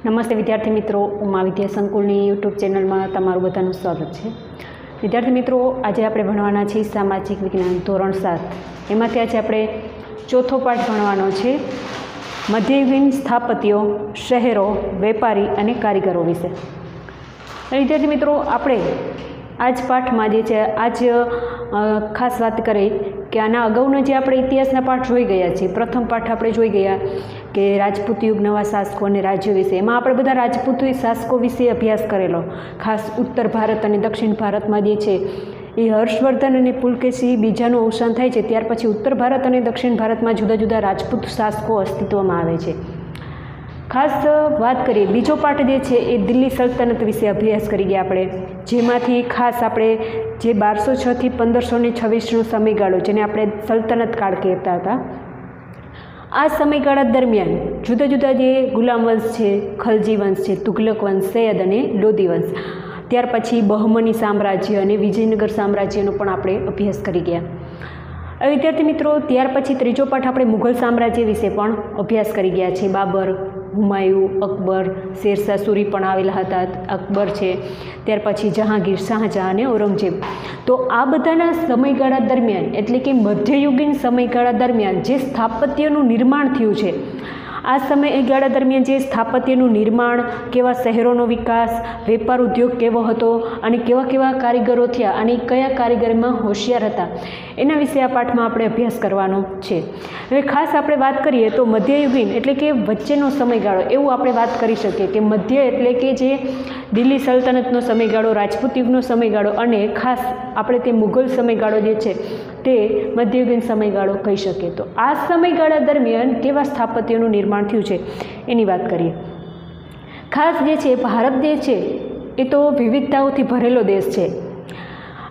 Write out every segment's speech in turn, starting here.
નમસ્તે વિદ્યાર્થી મિત્રો, ઉમા વિદ્યા સંકુલની યુટ્યુબ ચેનલમાં તમારું બધાનું સ્વાગત છે। વિદ્યાર્થી મિત્રો, આજે આપણે ભણવાના છીએ સામાજિક વિજ્ઞાન ધોરણ 7। એમાંથી આજે આપણે ચોથો પાઠ ભણવાનો છે, મધ્યયુગીન સ્થાપત્યો, શહેરો, વેપારી અને કારીગરો વિશે। વિદ્યાર્થી મિત્રો, આપણે આ જ પાઠમાં જે છે આજ ખાસ વાત કરી કે આના અગાઉના જે આપણે ઇતિહાસના પાઠ જોઈ ગયા છીએ, પ્રથમ પાઠ આપણે જોઈ ગયા કે રાજપૂત યુગ, નવા શાસકો અને રાજ્યો વિશે। એમાં આપણે બધા રાજપૂત શાસકો વિશે અભ્યાસ કરેલો, ખાસ ઉત્તર ભારત અને દક્ષિણ ભારતમાં જે છે એ હર્ષવર્ધન અને પુલકેશી બીજાનું અવસાન થાય છે ત્યાર પછી ઉત્તર ભારત અને દક્ષિણ ભારતમાં જુદા જુદા રાજપૂત શાસકો અસ્તિત્વમાં આવે છે। ખાસ વાત કરીએ, બીજો પાઠ જે છે એ દિલ્હી સલ્તનત વિશે અભ્યાસ કરી ગયા આપણે, જેમાંથી ખાસ આપણે જે 1206થી 1526નો સમયગાળો, જેને આપણે સલ્તનત કાળ કહેતા હતા, આ સમયગાળા દરમિયાન જુદા જુદા જે ગુલામ વંશ છે, ખલજી વંશ છે, તુગલક વંશ, સૈયદ અને લોધી વંશ, ત્યાર પછી બહમની સામ્રાજ્ય અને વિજયનગર સામ્રાજ્યનો પણ આપણે અભ્યાસ કરી ગયા। હવે વિદ્યાર્થી મિત્રો, ત્યાર પછી ત્રીજો પાઠ આપણે મુઘલ સામ્રાજ્ય વિશે પણ અભ્યાસ કરી ગયા છે। બાબર, હુમાયુ, અકબર, શેરશાહ સૂરી પણ આવેલા હતા, અકબર છે, ત્યાર પછી જહાંગીર, શાહજહાં અને ઔરંગઝેબ। તો આ બધાના સમયગાળા દરમિયાન, એટલે કે મધ્યયુગીન સમયગાળા દરમિયાન જે સ્થાપત્યનું નિર્માણ થયું છે, આ સમયગાળા દરમિયાન જે સ્થાપત્યનું નિર્માણ, કેવા શહેરોનો વિકાસ, વેપાર ઉદ્યોગ કેવો હતો અને કેવા કેવા કારીગરો થયા અને કયા કારીગરમાં હોશિયાર હતા, એના વિશે આ પાઠમાં આપણે અભ્યાસ કરવાનો છે। હવે ખાસ આપણે વાત કરીએ તો મધ્યયુગીન એટલે કે વચ્ચેનો સમયગાળો, એવું આપણે વાત કરી શકીએ કે મધ્ય એટલે કે જે દિલ્હી સલ્તનતનો સમયગાળો, રાજપૂત યુગનો સમયગાળો અને ખાસ આપણે તે મુઘલ સમયગાળો જે છે તે મધ્યયુગીન સમયગાળો કહી શકીએ। તો આ સમયગાળા દરમિયાન કેવા સ્થાપત્યનું નિર્માણ થયું છે એની વાત કરીએ। ખાસ જે છે ભારત જે છે એ તો વિવિધતાઓથી ભરેલો દેશ છે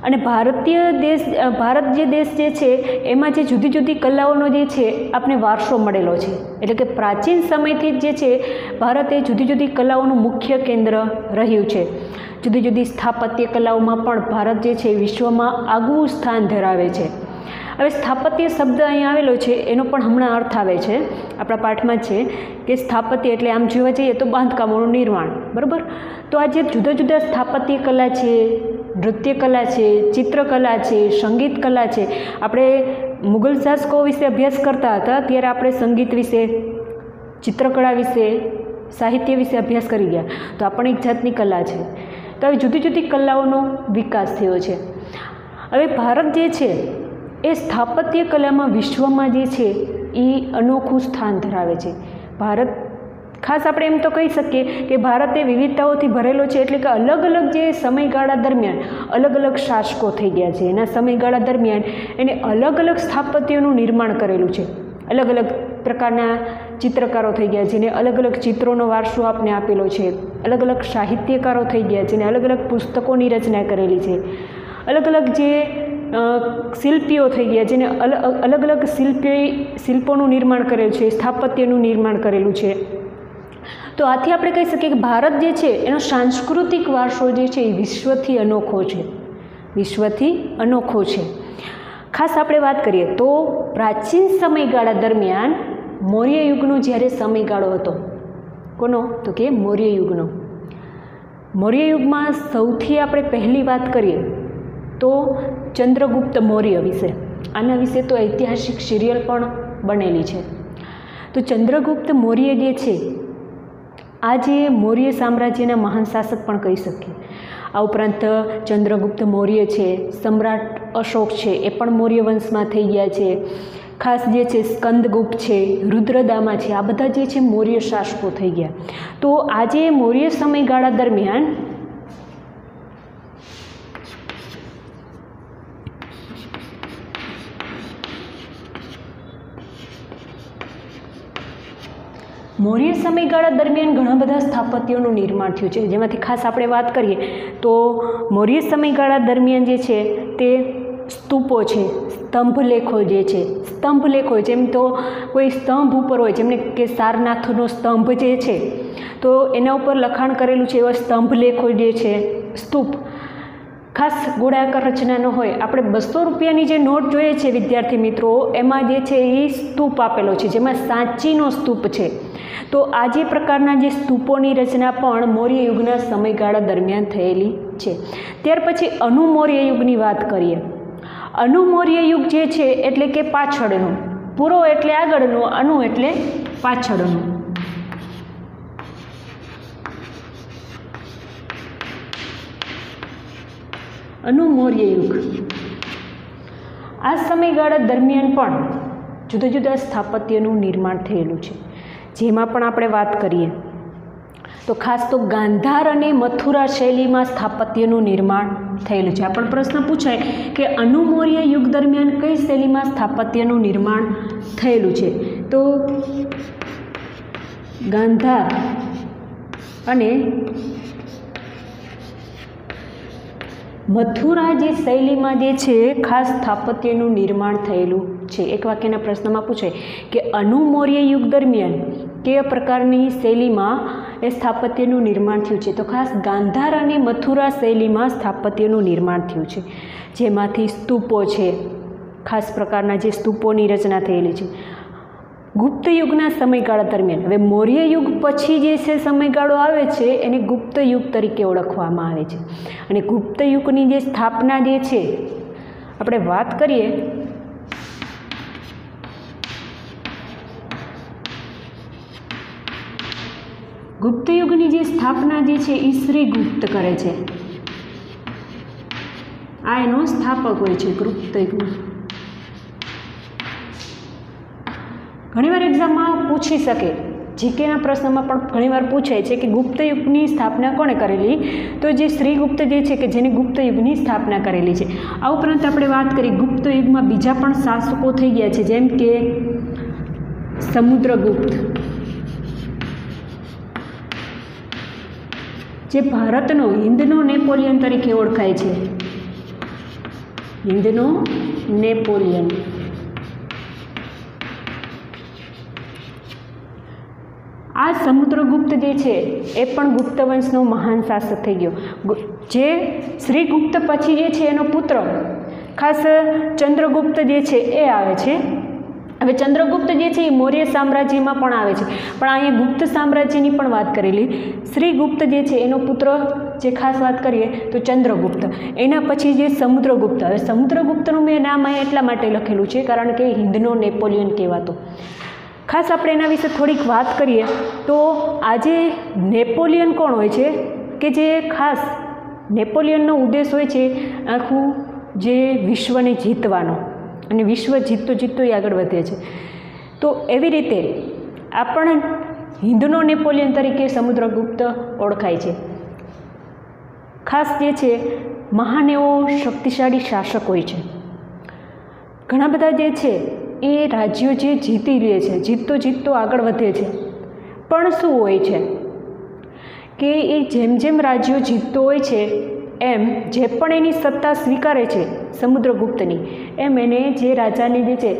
અને ભારત જે દેશ જે છે એમાં જે જુદી જુદી કલાઓનો જે છે આપણે વારસો મળેલો છે, એટલે કે પ્રાચીન સમયથી જે છે ભારત એ જુદી જુદી કલાઓનું મુખ્ય કેન્દ્ર રહ્યું છે। જુદી જુદી સ્થાપત્ય કલાઓમાં પણ ભારત જે છે વિશ્વમાં આગવું સ્થાન ધરાવે છે। હવે સ્થાપત્ય શબ્દ અહીં આવેલો છે, એનો પણ હમણાં અર્થ આવે છે, આપણા પાઠમાં છે કે સ્થાપત્ય એટલે આમ જોવા જઈએ તો બાંધકામોનું નિર્માણ, બરાબર। તો આ જે જુદા જુદા સ્થાપત્ય કલા છે, નૃત્ય કલા છે, ચિત્રકલા છે, સંગીત કલા છે, આપણે મુઘલ શાસકો વિશે અભ્યાસ કરતા હતા ત્યારે આપણે સંગીત વિશે, ચિત્રકળા વિશે, સાહિત્ય વિશે અભ્યાસ કરી ગયા, તો આ પણ એક જાતની કલા છે। તો હવે જુદી જુદી કલાઓનો વિકાસ થયો છે। હવે ભારત જે છે એ સ્થાપત્ય કલામાં વિશ્વમાં જે છે એ અનોખું સ્થાન ધરાવે છે। ભારત ખાસ આપણે એમ તો કહી શકીએ કે ભારત એ વિવિધતાઓથી ભરેલો છે, એટલે કે અલગ અલગ જે સમયગાળા દરમિયાન અલગ અલગ શાસકો થઈ ગયા છે, એના સમયગાળા દરમિયાન એને અલગ અલગ સ્થાપત્યોનું નિર્માણ કરેલું છે। અલગ અલગ પ્રકારના ચિત્રકારો થઈ ગયા, જેને અલગ અલગ ચિત્રોનો વારસો આપને આપેલો છે। અલગ અલગ સાહિત્યકારો થઈ ગયા, જેને અલગ અલગ પુસ્તકોની રચના કરેલી છે। અલગ અલગ જે શિલ્પીઓ થઈ ગયા, જેને અલગ અલગ શિલ્પોનું નિર્માણ કરેલું છે, સ્થાપત્યનું નિર્માણ કરેલું છે। તો આથી આપણે કહી શકીએ કે ભારત જે છે એનો સાંસ્કૃતિક વારસો જે છે એ વિશ્વથી અનોખો છે, વિશ્વથી અનોખો છે। ખાસ આપણે વાત કરીએ તો પ્રાચીન સમયગાળા દરમિયાન મૌર્ય યુગનો જ્યારે સમયગાળો હતો, કોનો? તો કે મૌર્ય યુગનો। મૌર્ય યુગમાં સૌથી આપણે પહેલી વાત કરીએ તો ચંદ્રગુપ્ત મૌર્ય વિશે। આના વિશે તો ઐતિહાસિક સિરિયલ પણ બનેલી છે। તો ચંદ્રગુપ્ત મૌર્ય જે છે આ જે મૌર્ય સામ્રાજ્યના મહાન શાસક પણ કહી શકીએ। આ ઉપરાંત ચંદ્રગુપ્ત મૌર્ય છે, સમ્રાટ અશોક છે, એ પણ મૌર્ય વંશમાં થઈ ગયા છે। ખાસ જે છે સ્કંદગુપ્ત છે, રુદ્રદામા છે, આ બધા જે છે મૌર્ય શાસકો થઈ ગયા। તો આજે મૌર્ય સમયગાળા દરમિયાન મૌર્ય સમયગાળા દરમિયાન ઘણા બધા સ્થાપત્યોનું નિર્માણ થયું છે, જેમાંથી ખાસ આપણે વાત કરીએ તો મૌર્ય સમયગાળા દરમિયાન જે છે તે સ્તૂપો છે, સ્તંભલેખો જે છે, સ્તંભલેખો જેમ તો કોઈ સ્તંભ ઉપર હોય, જેમને કે સારનાથનો સ્તંભ જે છે તો એના ઉપર લખાણ કરેલું છે, એવા સ્તંભલેખો જે છે, સ્તૂપ। ખાસ ગોળાકાર રચનાનો હોય. આપણે 200 રૂપિયાની જે નોટ જોઈએ છે વિદ્યાર્થી મિત્રો, એમાં જે છે એ સ્તૂપ આપેલો છે, જેમાં સાંચીનો સ્તૂપ છે. તો આ જે પ્રકારના જે સ્તૂપોની રચના પણ મૌર્ય યુગના સમયગાળા દરમિયાન થયેલી છે. ત્યાર પછી અનુમૌર્ય યુગની વાત કરીએ. અનુમૌર્ય યુગ જે છે એટલે કે પાછળનું, પૂરો એટલે આગળનું, અનુ એટલે પાછળનું. અનુમૌર્ય યુગ, આ સમયગાળા દરમિયાન પણ જુદા જુદા સ્થાપત્યનું નિર્માણ થયેલું છે. જેમાં પણ આપણે વાત કરીએ તો ખાસ તો ગાંધાર અને મથુરા શૈલીમાં સ્થાપત્યનું નિર્માણ થયેલું છે. આ પણ પ્રશ્ન પૂછાય કે અનુમૌર્ય યુગ દરમિયાન કઈ શૈલીમાં સ્થાપત્યનું નિર્માણ થયેલું છે? તો ગાંધાર અને મથુરા જે શૈલીમાં જે છે ખાસ સ્થાપત્યનું નિર્માણ થયેલું છે. એક વાક્યના પ્રશ્નમાં પૂછાય કે અનુમૌર્ય યુગ દરમિયાન કયા પ્રકારની શૈલીમાં એ સ્થાપત્યનું નિર્માણ થયું છે? તો ખાસ ગાંધાર અને મથુરા શૈલીમાં સ્થાપત્યનું નિર્માણ થયું છે, જેમાંથી સ્તૂપો છે, ખાસ પ્રકારના જે સ્તૂપોની રચના થયેલી છે. ગુપ્ત યુગના સમયગાળા દરમિયાન, હવે મૌર્ય યુગ પછી જે છે સમયગાળો આવે છે એને ગુપ્ત યુગ તરીકે ઓળખવામાં આવે છે. અને ગુપ્ત યુગની જે સ્થાપના જે છે આપણે વાત કરીએ ગુપ્ત યુગની જે સ્થાપના જે છે એ શ્રીગુપ્ત કરે છે. આ એનો સ્થાપક હોય છે ગુપ્ત યુગ. ઘણીવાર એક્ઝામમાં પૂછી શકે, જીકેના પ્રશ્નમાં પણ ઘણીવાર પૂછાય છે કે ગુપ્ત યુગની સ્થાપના કોણે કરેલી? તો જે શ્રીગુપ્ત જે છે કે જેને ગુપ્ત યુગની સ્થાપના કરેલી છે. આ ઉપરાંત આપણે વાત કરીએ ગુપ્ત યુગમાં બીજા પણ શાસકો થઈ ગયા છે, જેમ કે સમુદ્રગુપ્ત, જે ભારતનો હિન્દનો નેપોલિયન તરીકે ઓળખાય છે. હિન્દનો નેપોલિયન. આ સમુદ્રગુપ્ત જે છે એ પણ ગુપ્ત વંશનો મહાન શાસક થઈ ગયો. જે શ્રીગુપ્ત પછી જે છે એનો પુત્ર ખાસ ચંદ્રગુપ્ત જે છે એ આવે છે. હવે ચંદ્રગુપ્ત જે છે એ મૌર્ય સામ્રાજ્યમાં પણ આવે છે, પણ અહીંયા ગુપ્ત સામ્રાજ્યની પણ વાત કરેલી. શ્રીગુપ્ત જે છે એનો પુત્ર જે ખાસ વાત કરીએ તો ચંદ્રગુપ્ત, એના પછી જે સમુદ્રગુપ્ત. હવે સમુદ્રગુપ્તનું મેં નામ અહીંયા એટલા માટે લખેલું છે કારણ કે હિન્દનો નેપોલિયન કહેવાતો. ખાસ આપણે એના વિશે થોડીક વાત કરીએ તો આજે નેપોલિયન કોણ હોય છે કે જે ખાસ નેપોલિયનનો ઉદ્દેશ હોય છે આખું જે વિશ્વને જીતવાનો, અને વિશ્વ જીતતો એ આગળ વધે છે. તો એવી રીતે આપણ હિન્દનો નેપોલિયન તરીકે સમુદ્રગુપ્ત ઓળખાય છે. ખાસ જે છે મહાન એવો શક્તિશાળી શાસક હોય છે. ઘણા બધા જે છે એ રાજ્યો જે જીતી લે છે, જીતતો આગળ વધે છે. પણ શું હોય છે કે એ જેમ જેમ રાજ્યો જીતતો હોય છે એમ જે પણ એની સત્તા સ્વીકારે છે સમુદ્રગુપ્તની, એમ એને જે રાજાને જે છે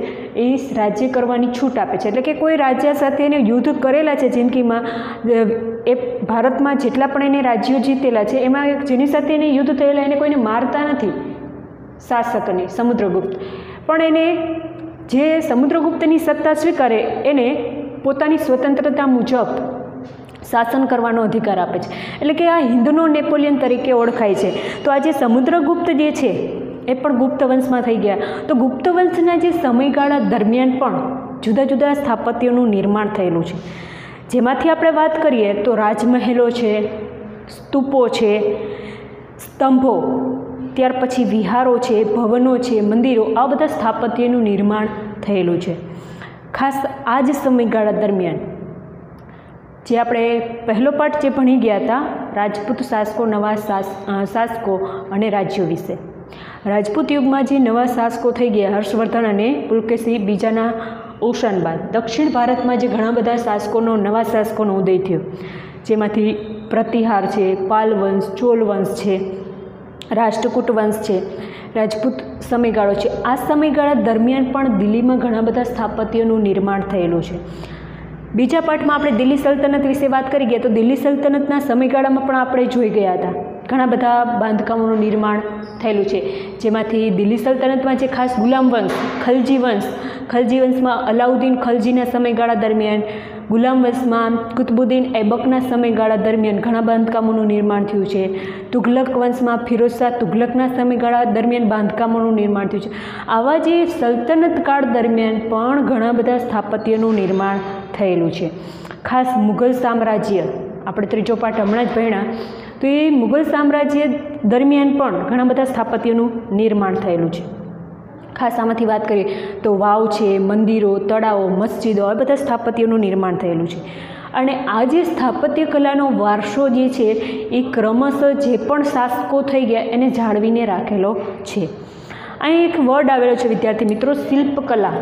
એ રાજ્ય કરવાની છૂટ આપે છે. એટલે કે કોઈ રાજ્ય સાથે એને યુદ્ધ કરેલા છે જિંદગીમાં, એ ભારતમાં જેટલા પણ એને રાજ્યો જીતેલા છે એમાં જેની સાથે એને યુદ્ધ થયેલા એને કોઈને મારતા નથી શાસકને સમુદ્રગુપ્ત. પણ એને જે સમુદ્રગુપ્તની સત્તા સ્વીકારે એને પોતાની સ્વતંત્રતા મુજબ શાસન કરવાનો અધિકાર આપે છે. એટલે કે આ હિન્દનો નેપોલિયન તરીકે ઓળખાય છે. તો આ જે સમુદ્રગુપ્ત જે છે એ પણ ગુપ્ત વંશમાં થઈ ગયા. તો ગુપ્ત વંશના જે સમયગાળા દરમિયાન પણ જુદા જુદા સ્થાપત્યોનું નિર્માણ થયેલું છે. જેમાંથી આપણે વાત કરીએ તો રાજમહેલો છે, સ્તૂપો છે, સ્તંભો, ત્યાર પછી વિહારો છે, ભવનો છે, મંદિરો, આ બધા સ્થાપત્યનું નિર્માણ થયેલું છે. ખાસ આ જ સમયગાળા દરમિયાન જે આપણે પહેલો પાઠ જે ભણી ગયા હતા રાજપૂત શાસકો, નવા શાસકો અને રાજ્યો વિશે. રાજપૂત યુગમાં જે નવા શાસકો થઈ ગયા હર્ષવર્ધન અને પુલકેશી બીજાના અવસાન બાદ દક્ષિણ ભારતમાં જે ઘણા બધા શાસકોનો નવા શાસકોનો ઉદય થયો, જેમાંથી પ્રતિહાર છે, પાલ વંશ, ચોલ વંશ છે, રાષ્ટ્રકૂટ વંશ છે, રાજપૂત સમયગાળો છે. આ સમયગાળા દરમિયાન પણ દિલ્હીમાં ઘણા બધા સ્થાપત્યોનું નિર્માણ થયેલું છે. બીજા પાઠમાં આપણે દિલ્હી સલ્તનત વિશે વાત કરી ગયા, તો દિલ્હી સલ્તનતના સમયગાળામાં પણ આપણે જોઈ ગયા હતા ઘણા બધા બાંધકામોનું નિર્માણ થયેલું છે, જેમાંથી દિલ્હી સલ્તનતમાં જે ખાસ ગુલામ વંશ ખલજી વંશમાં અલાઉદ્દીન ખલજીના સમયગાળા દરમિયાન, ગુલામ વંશમાં કુતુબુદ્દીન ઐબકના સમયગાળા દરમિયાન ઘણા બાંધકામોનું નિર્માણ થયું છે. તુઘલક વંશમાં ફિરોઝ શાહ તુઘલકના સમયગાળા દરમિયાન બાંધકામોનું નિર્માણ થયું છે. આવા જે સલ્તનત કાળ દરમિયાન પણ ઘણા બધા સ્થાપત્યનું નિર્માણ થયેલું છે. ખાસ મુઘલ સામ્રાજ્ય, આપણે ત્રીજો પાઠ હમણાં જ ભણ્યા, તો એ મુઘલ સામ્રાજ્ય દરમિયાન પણ ઘણા બધા સ્થાપત્યનું નિર્માણ થયેલું છે. ખાસ આમાંથી વાત કરીએ તો વાવ છે, મંદિરો, તળાવો, મસ્જિદો, આ બધા સ્થાપત્યનું નિર્માણ થયેલું છે. અને આ જે સ્થાપત્ય કલાનો વારસો જે છે એ ક્રમશઃ જે પણ શાસકો થઈ ગયા એને જાળવીને રાખેલો છે. અહીં એક વર્ડ આવેલો છે વિદ્યાર્થી મિત્રો, શિલ્પકલા.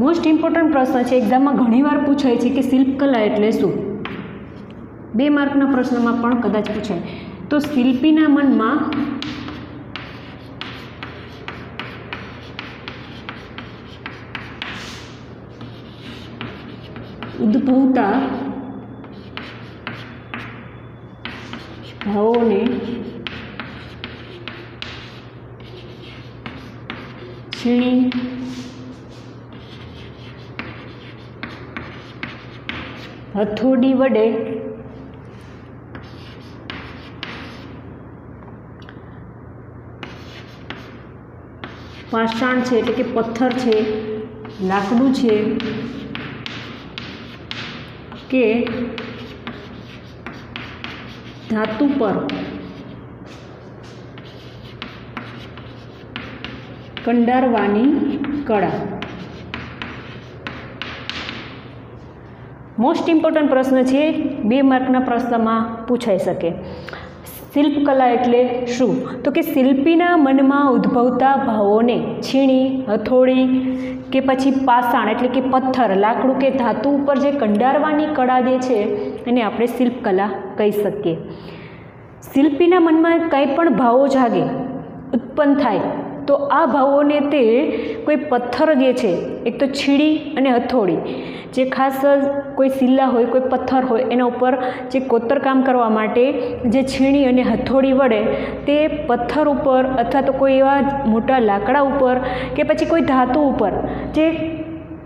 મોસ્ટ ઇમ્પોર્ટન્ટ પ્રશ્ન છે, એક્ઝામમાં ઘણીવાર પૂછાય છે કે શિલ્પકલા એટલે શું. 2 માર્કના પ્રશ્નમાં પણ કદાચ પૂછાય. તો શિલ્પીના મનમાં ઉદ્ભવતા ભાવોને છીણી હથોડી વડે પાષાણ છે એટલે કે પથ્થર છે, લાકડું છે કે ધાતુ પર કંડારવાની કળા. મોસ્ટ ઇમ્પોર્ટન્ટ પ્રશ્ન છે, 2 માર્કના પ્રશ્નમાં પૂછાઈ શકે. શિલ્પકલા એટલે શું? તો કે શિલ્પીના મનમાં ઉદ્ભવતા ભાવોને છીણી, હથોડી કે પછી પાષાણ એટલે કે પથ્થર, લાકડું કે ધાતુ ઉપર જે કંડારવાની કળા જે છે એને આપણે શિલ્પકલા કહી શકીએ. શિલ્પીના મનમાં કંઈ પણ ભાવો જાગે, ઉત્પન્ન થાય, તો આ ભાવોને તે કોઈ પથ્થર જે છે, એક તો છીણી અને હથોડી, જે ખાસ કોઈ શિલા હોય, કોઈ પથ્થર હોય, એના ઉપર જે કોતરકામ કરવા માટે જે છીણી અને હથોડી વડે તે પથ્થર ઉપર અથવા તો કોઈ એવા મોટા લાકડા ઉપર કે પછી કોઈ ધાતુ ઉપર જે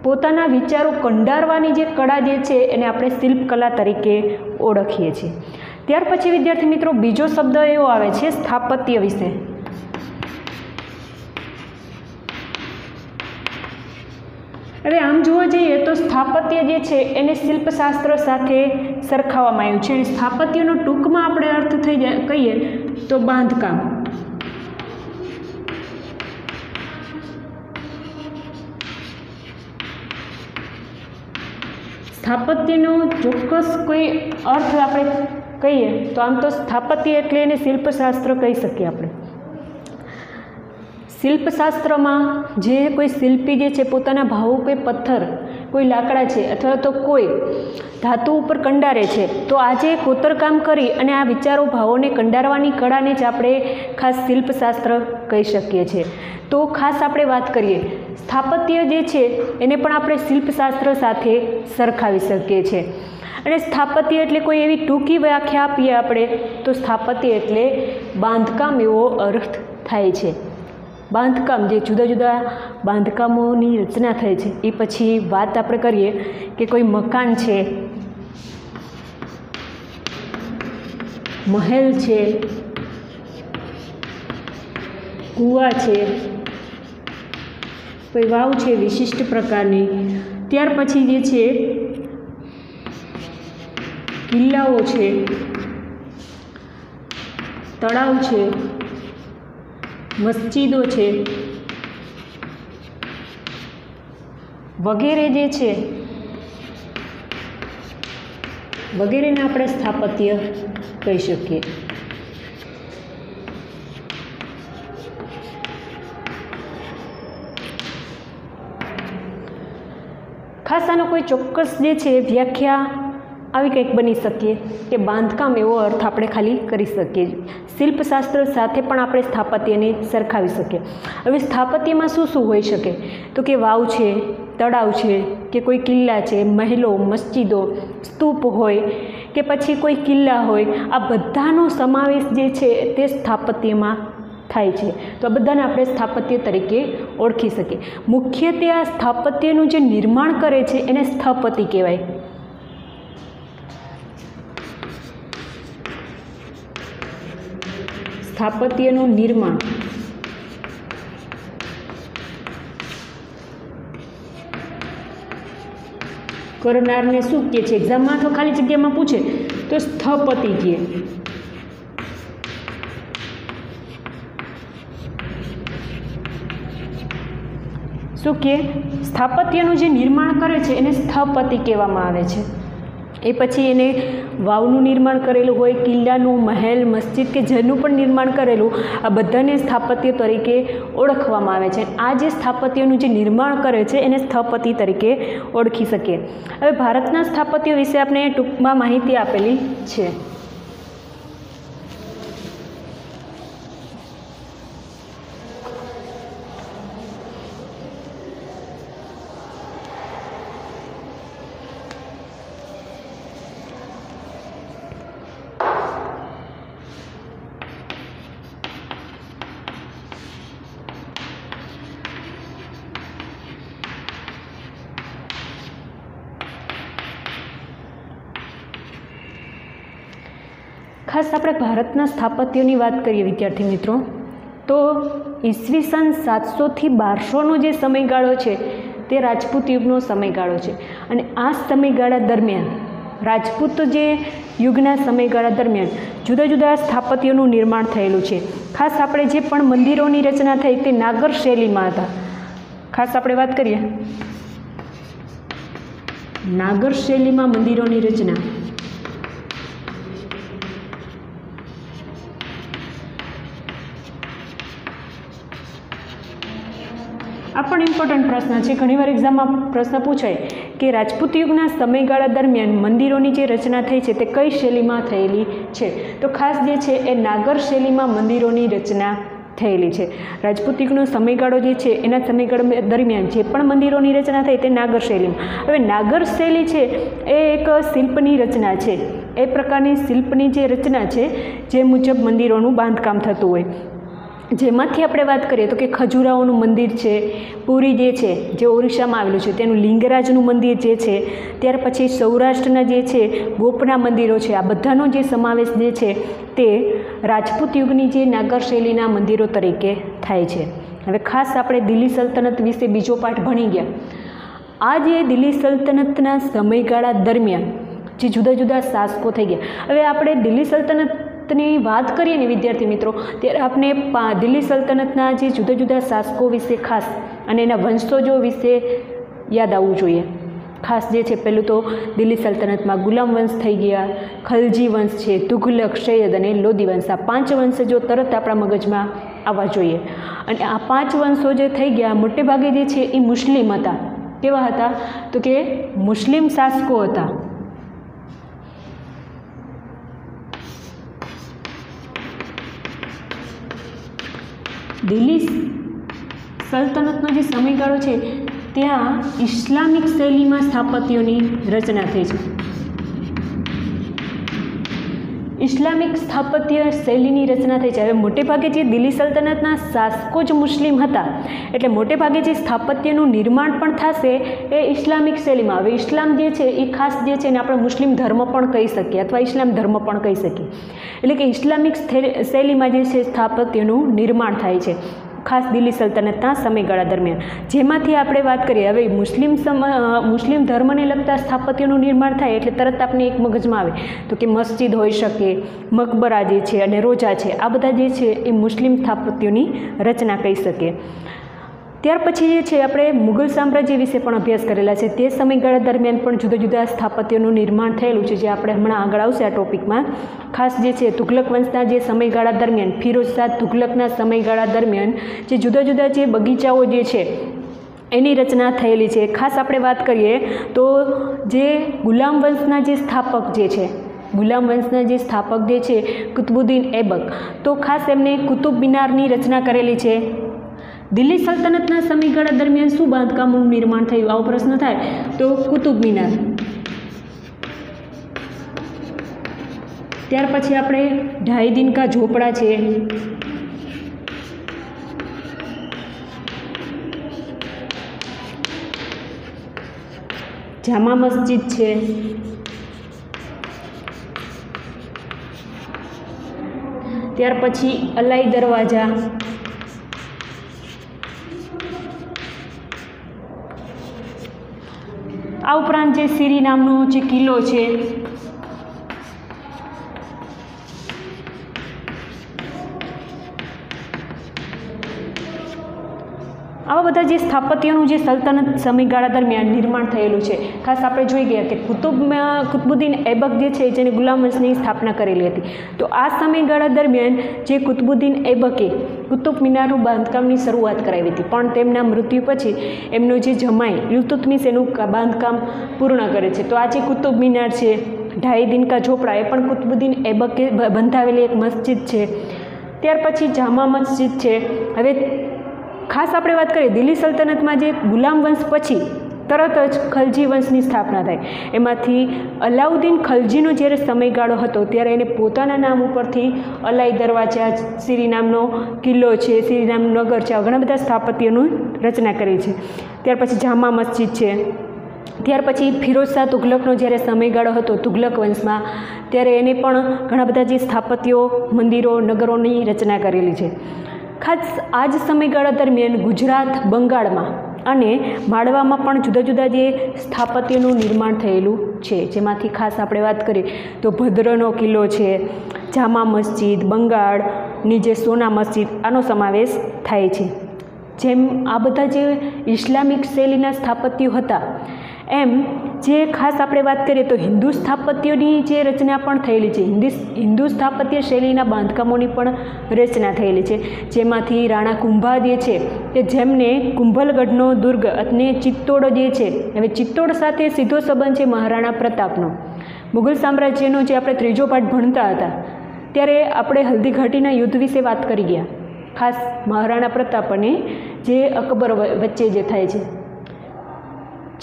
પોતાના વિચારો કંડારવાની જે કળા જે છે એને આપણે શિલ્પકલા તરીકે ઓળખીએ છીએ. ત્યાર પછી વિદ્યાર્થી મિત્રો બીજો શબ્દ એવો આવે છે સ્થાપત્ય વિશે. હવે આમ જોવા જઈએ તો સ્થાપત્ય જે છે એને શિલ્પશાસ્ત્ર સાથે સરખાવવામાં આવ્યું છે. અને સ્થાપત્યનો ટૂંકમાં આપણે અર્થ થઈ જાય કહીએ તો બાંધકામ. સ્થાપત્યનો ચોક્કસ કોઈ અર્થ આપણે કહીએ તો આમ તો સ્થાપત્ય એટલે એને શિલ્પશાસ્ત્ર કહી શકીએ આપણે. શિલ્પશાસ્ત્રમાં જે કોઈ શિલ્પી જે છે પોતાના ભાવો કોઈ પથ્થર, કોઈ લાકડા છે અથવા તો કોઈ ધાતુ ઉપર કંડારે છે, તો આજે કોતરકામ કરી અને આ વિચારો ભાવોને કંડારવાની કળાને જ આપણે ખાસ શિલ્પશાસ્ત્ર કહી શકીએ છીએ. તો ખાસ આપણે વાત કરીએ સ્થાપત્ય જે છે એને પણ આપણે શિલ્પશાસ્ત્ર સાથે સરખાવી શકીએ છીએ. અને સ્થાપત્ય એટલે કોઈ એવી ટૂંકી વ્યાખ્યા આપીએ આપણે તો સ્થાપત્ય એટલે બાંધકામ એવો અર્થ થાય છે. બાંધકામ જે જુદા જુદા બાંધકામોની રચના થઈ છે એ પછી વાત આપણે કરીએ કે કોઈ મકાન છે, મહેલ છે, કૂવા છે, કોઈ વાવ છે વિશિષ્ટ પ્રકારની, ત્યાર પછી જે છે કિલ્લાઓ છે, તળાવ છે, મસ્જિદો છે વગેરે જે છે વગેરેને આપણે સ્થાપત્ય કહી શકીએ. ખાસ આનો કોઈ ચોક્કસ જે છે વ્યાખ્યા આવી કંઈક બની શકીએ કે બાંધકામ એવો અર્થ આપણે ખાલી કરી શકીએ. શિલ્પશાસ્ત્ર સાથે પણ આપણે સ્થાપત્યને સરખાવી શકીએ. હવે સ્થાપત્યમાં શું શું હોઈ શકે? તો કે વાવ છે, તળાવ છે, કે કોઈ કિલ્લા છે, મહેલો, મસ્જિદો, સ્તૂપ હોય કે પછી કોઈ કિલ્લા હોય, આ બધાનો સમાવેશ જે છે તે સ્થાપત્યમાં થાય છે. તો આ બધાને આપણે સ્થાપત્ય તરીકે ઓળખી શકીએ. મુખ્યત્વે આ સ્થાપત્યનું જે નિર્માણ કરે છે એને સ્થપતિ કહેવાય. સ્થાપત્યનું નિર્માણ કરનારને શું કહે છે? એક્ઝામમાં તો ખાલી જગ્યામાં પૂછે તો સ્થપતિ કહે. શું કે સ્થાપત્યનું જે નિર્માણ કરે છે એને સ્થપતિ કહેવામાં આવે છે. એ પછી એને વાવનું નિર્માણ કરેલું હોય, કિલ્લાનું, મહેલ, મસ્જિદ કે જેનું પણ નિર્માણ કરેલું, આ બધાને સ્થાપત્ય તરીકે ઓળખવામાં આવે છે. આ જે સ્થાપત્યનું જે નિર્માણ કરે છે એને સ્થપતિ તરીકે ઓળખી શકીએ. હવે ભારતના સ્થાપત્ય વિશે આપણે ટૂંકમાં માહિતી આપેલી છે. ખાસ આપણે ભારતના સ્થાપત્યોની વાત કરીએ વિદ્યાર્થી મિત્રો, તો ઈસવીસન 700થી 1200નો જે સમયગાળો છે તે રાજપૂત યુગનો સમયગાળો છે. અને આ સમયગાળા દરમિયાન રાજપૂત જે યુગના સમયગાળા દરમિયાન જુદા જુદા સ્થાપત્યોનું નિર્માણ થયેલું છે. ખાસ આપણે જે પણ મંદિરોની રચના થઈ તે નાગર શૈલીમાં હતા. ખાસ આપણે વાત કરીએ નાગર શૈલીમાં મંદિરોની રચના. આ પણ ઇમ્પોર્ટન્ટ પ્રશ્ન છે. ઘણીવાર એક્ઝામમાં પ્રશ્ન પૂછાય કે રાજપૂત યુગના સમયગાળા દરમિયાન મંદિરોની જે રચના થઈ છે તે કઈ શૈલીમાં થયેલી છે? તો ખાસ જે છે એ નાગર શૈલીમાં મંદિરોની રચના થયેલી છે. રાજપૂત યુગનો સમયગાળો જે છે એના સમયગાળા દરમિયાન જે પણ મંદિરોની રચના થઈ તે નાગર શૈલીમાં. હવે નાગર શૈલી છે એ એક શિલ્પની રચના છે. એ પ્રકારની શિલ્પની જે રચના છે જે મુજબ મંદિરોનું બાંધકામ થતું હોય. જેમાંથી આપણે વાત કરીએ તો કે ખજુરાહોનું મંદિર છે, પુરી જે છે જે ઓરિસ્સામાં આવેલું છે તેનું લિંગરાજનું મંદિર જે છે, ત્યાર પછી સૌરાષ્ટ્રના જે છે ગોપના મંદિરો છે, આ બધાનો જે સમાવેશ જે છે તે રાજપૂત યુગની જે નાગર શૈલીના મંદિરો તરીકે થાય છે. હવે ખાસ આપણે દિલ્હી સલ્તનત વિશે બીજો પાઠ ભણી ગયા. આ જે દિલ્હી સલ્તનતના સમયગાળા દરમિયાન જે જુદા જુદા શાસકો થઈ ગયા. હવે આપણે દિલ્હી સલ્તનતની વાત કરીએ ને વિદ્યાર્થી મિત્રો, ત્યારે આપણે દિલ્હી સલ્તનતના જે જુદા જુદા શાસકો વિશે ખાસ અને એના વંશજો વિશે યાદ આવવું જોઈએ. ખાસ જે છે પહેલું તો દિલ્હી સલ્તનતમાં ગુલામ વંશ થઈ ગયા, ખલજી વંશ છે, તુઘલક, સૈયદ અને લોદી વંશ. આ 5 વંશજો તરત આપણા મગજમાં આવવા જોઈએ. અને આ 5 વંશો જે થઈ ગયા મોટે ભાગે જે છે એ મુસ્લિમ હતા. કેવા હતા? તો કે મુસ્લિમ શાસકો હતા. દિલ્હી સલ્તનતનો જે સમયગાળો છે ત્યાં ઇસ્લામિક શૈલીમાં સ્થાપત્યોની રચના થઈ છે. ઇસ્લામિક સ્થાપત્ય શૈલીની રચના થઈ છે. હવે મોટેભાગે જે દિલ્હી સલ્તનતના શાસકો જ મુસ્લિમ હતા એટલે મોટેભાગે જે સ્થાપત્યનું નિર્માણ પણ થશે એ ઇસ્લામિક શૈલીમાં. હવે ઇસ્લામ જે છે એ ખાસ જે છે એને આપણે મુસ્લિમ ધર્મ પણ કહી શકીએ અથવા ઇસ્લામ ધર્મ પણ કહી શકીએ. એટલે કે ઇસ્લામિક શૈલીમાં જે છે સ્થાપત્યનું નિર્માણ થાય છે ખાસ દિલ્હી સલ્તનતના સમયગાળા દરમિયાન. જેમાંથી આપણે વાત કરીએ હવે મુસ્લિમ ધર્મને લગતા સ્થાપત્યોનું નિર્માણ થાય એટલે તરત આપણે એક મગજમાં આવે તો કે મસ્જિદ હોઈ શકે, મકબરા જે છે અને રોજા છે, આ બધા જે છે એ મુસ્લિમ સ્થાપત્યોની રચના કહી શકીએ. ત્યાર પછી જે છે આપણે મુઘલ સામ્રાજ્ય વિશે પણ અભ્યાસ કરેલા છે. તે સમયગાળા દરમિયાન પણ જુદા જુદા સ્થાપત્યોનું નિર્માણ થયેલું છે જે આપણે હમણાં આગળ આવશે આ ટોપિકમાં. ખાસ જે છે તુઘલક વંશના જે સમયગાળા દરમિયાન, ફિરોઝ શાહ તુઘલકના સમયગાળા દરમિયાન જે જુદા જુદા જે બગીચાઓ જે છે એની રચના થયેલી છે। ખાસ આપણે વાત કરીએ તો જે ગુલામ વંશના જે સ્થાપક છે કુતુબુદ્દીન ऐबक, તો ખાસ એમને કુતુબ મિનારની રચના કરેલી છે। દિલ્હી સલ્તનતના સમયગાળા દરમિયાન શું બાંધકામોનું નિર્માણ થયું? આવો પ્રશ્ન થાય તો કુતુબ મિનાર। ત્યાર પછી આપણે 2.5 दिन का ઝોપડા છે, જામા મસ્જિદ છે, ત્યાર પછી અલાઈ દરવાજા, આ ઉપરાંત જે સીરી નામનો જે કિલ્લો છે, આવા બધા જે સ્થાપત્યોનું જે સલ્તનત સમયગાળા દરમિયાન નિર્માણ થયેલું છે। ખાસ આપણે જોઈ ગયા કે કુતુબુદ્દીન ऐबक જે છે જેને ગુલામ વંશની સ્થાપના કરેલી હતી, તો આ સમયગાળા દરમિયાન જે કુતુબુદ્દીન ऐबके કુતુબ મિનારનું બાંધકામની શરૂઆત કરાવી હતી, પણ તેમના મૃત્યુ પછી એમનો જે જમાઈ ઇલ્તુત્મિશ એનું બાંધકામ પૂર્ણ કરે છે। તો આ જે કુતુબ મિનાર છે, 2.5 दिन का ઝોપડા, એ પણ કુતુબુદ્દીન ऐबકે બંધાવેલી એક મસ્જિદ છે। ત્યાર પછી જામા મસ્જિદ છે। હવે ખાસ આપણે વાત કરીએ દિલ્હી સલ્તનતમાં જે ગુલામ વંશ પછી તરત જ ખલજી વંશની સ્થાપના થઈ। એમાંથી અલાઉદ્દીન ખલજીનો જ્યારે સમયગાળો હતો ત્યારે એને પોતાના નામ ઉપરથી અલાઈ દરવાજા, સીરી નામનો કિલ્લો છે, સીરી નામનું નગર છે, ઘણા બધા સ્થાપત્યોની રચના કરી છે। ત્યાર પછી જામા મસ્જિદ છે। ત્યાર પછી ફિરોઝ શાહ તુગલકનો જ્યારે સમયગાળો હતો તુગલક વંશમાં, ત્યારે એને પણ ઘણા બધા જે સ્થાપત્યો, મંદિરો, નગરોની રચના કરેલી છે। ખાસ આ જ સમયગાળા દરમિયાન ગુજરાત, બંગાળમાં અને માળવામાં પણ જુદા જુદા જે સ્થાપત્યોનું નિર્માણ થયેલું છે, જેમાંથી ખાસ આપણે વાત કરીએ તો ભદ્રનો કિલ્લો છે, જામા મસ્જિદ, બંગાળની જે સોના મસ્જિદ, આનો સમાવેશ થાય છે। જેમ આ બધા જે ઇસ્લામિક શૈલીના સ્થાપત્યો હતા, એમ જે ખાસ આપણે વાત કરીએ તો હિન્દુ સ્થાપત્યોની જે રચના પણ થયેલી છે, હિન્દુ સ્થાપત્ય શૈલીના બાંધકામોની પણ રચના થયેલી છે। જેમાંથી રાણા કુંભા જે છે કે જેમને કુંભલગઢનો દુર્ગ અને ચિત્તોડ જે છે, હવે ચિત્તોડ સાથે સીધો સંબંધ છે મહારાણા પ્રતાપનો। મુઘલ સામ્રાજ્યનો જે આપણે 3જો પાઠ ભણતા હતા ત્યારે આપણે હલ્દીઘાટીના યુદ્ધ વિશે વાત કરી ગયા। ખાસ મહારાણા પ્રતાપ અને જે અકબર વચ્ચે જે થાય છે,